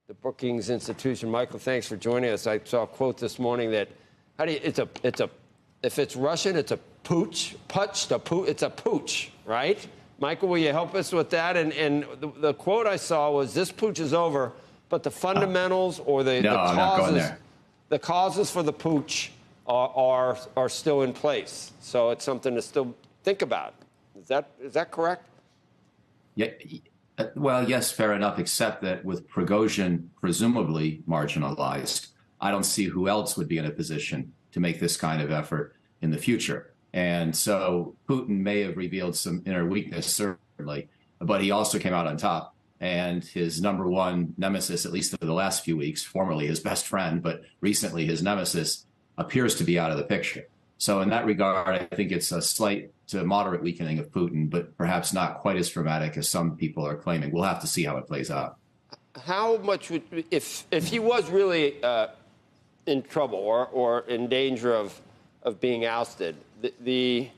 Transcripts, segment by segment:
the Brookings Institution. Michael, thanks for joining us. I saw a quote this morning that if it's Russian, it's a pooch, it's a pooch, right? Michael, will you help us with that? And the quote I saw was, this pooch is over, but the fundamentals or the causes for the pooch are still in place. So it's something to still think about. Is that correct? Yeah. Well, yes, fair enough, except that with Prigozhin presumably marginalized, I don't see who else would be in a position to make this kind of effort in the future. And so Putin may have revealed some inner weakness, certainly, but he also came out on top. And his number one nemesis, at least for the last few weeks, formerly his best friend, but recently his nemesis, appears to be out of the picture. So in that regard, I think it's a slight to moderate weakening of Putin, but perhaps not quite as dramatic as some people are claiming. We'll have to see how it plays out. How much would, if he was really in trouble or in danger of being ousted, the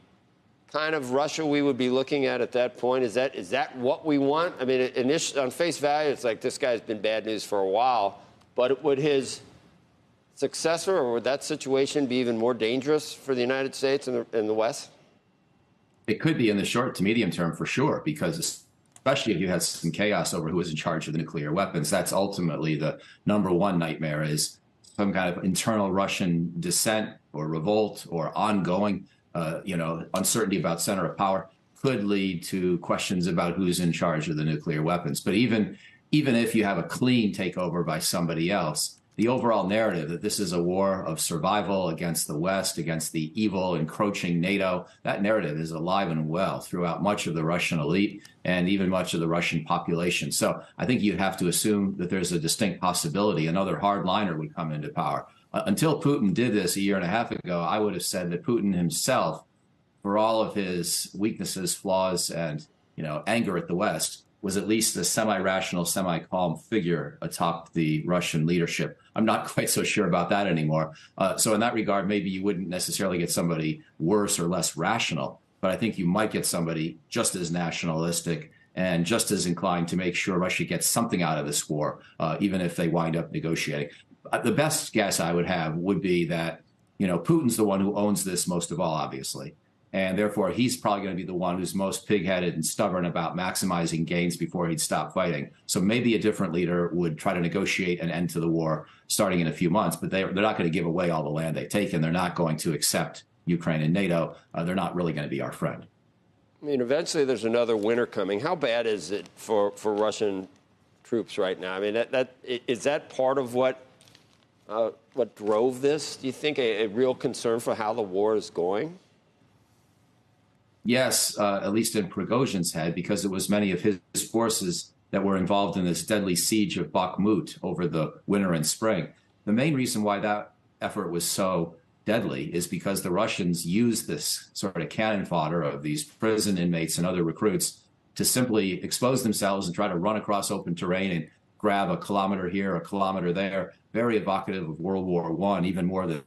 kind of Russia we would be looking at that point, is that what we want? I mean, on face value, it's like, this guy's been bad news for a while, but would his successor, or would that situation be even more dangerous for the United States and the West? It could be in the short to medium term, for sure, because especially if you had some chaos over who was in charge of the nuclear weapons, that's ultimately the number one nightmare, is some kind of internal Russian dissent or revolt or ongoing, uncertainty about center of power could lead to questions about who's in charge of the nuclear weapons. But even if you have a clean takeover by somebody else, the overall narrative that this is a war of survival against the West, against the evil, encroaching NATO, that narrative is alive and well throughout much of the Russian elite and even much of the Russian population. So I think you have to assume that there's a distinct possibility another hardliner would come into power. Until Putin did this a year and a half ago, I would have said that Putin himself, for all of his weaknesses, flaws, and anger at the West, was at least a semi-rational, semi-calm figure atop the Russian leadership. I'm not quite so sure about that anymore. So in that regard, maybe you wouldn't necessarily get somebody worse or less rational, but I think you might get somebody just as nationalistic and just as inclined to make sure Russia gets something out of this war, even if they wind up negotiating. The best guess I would have would be that, Putin's the one who owns this most of all, obviously. And therefore, he's probably going to be the one who's most pig-headed and stubborn about maximizing gains before he'd stop fighting. So maybe a different leader would try to negotiate an end to the war starting in a few months, but they're not going to give away all the land they take, and they're not going to accept Ukraine and NATO. They're not really going to be our friend. I mean, eventually there's another winter coming. How bad is it for Russian troops right now? I mean, is that part of what drove this? Do you think a real concern for how the war is going? Yes, at least in Prigozhin's head, because it was many of his forces that were involved in this deadly siege of Bakhmut over the winter and spring. The main reason why that effort was so deadly is because the Russians used this sort of cannon fodder of these prison inmates and other recruits to simply expose themselves and try to run across open terrain and grab a kilometer here, a kilometer there, very evocative of World War I, even more than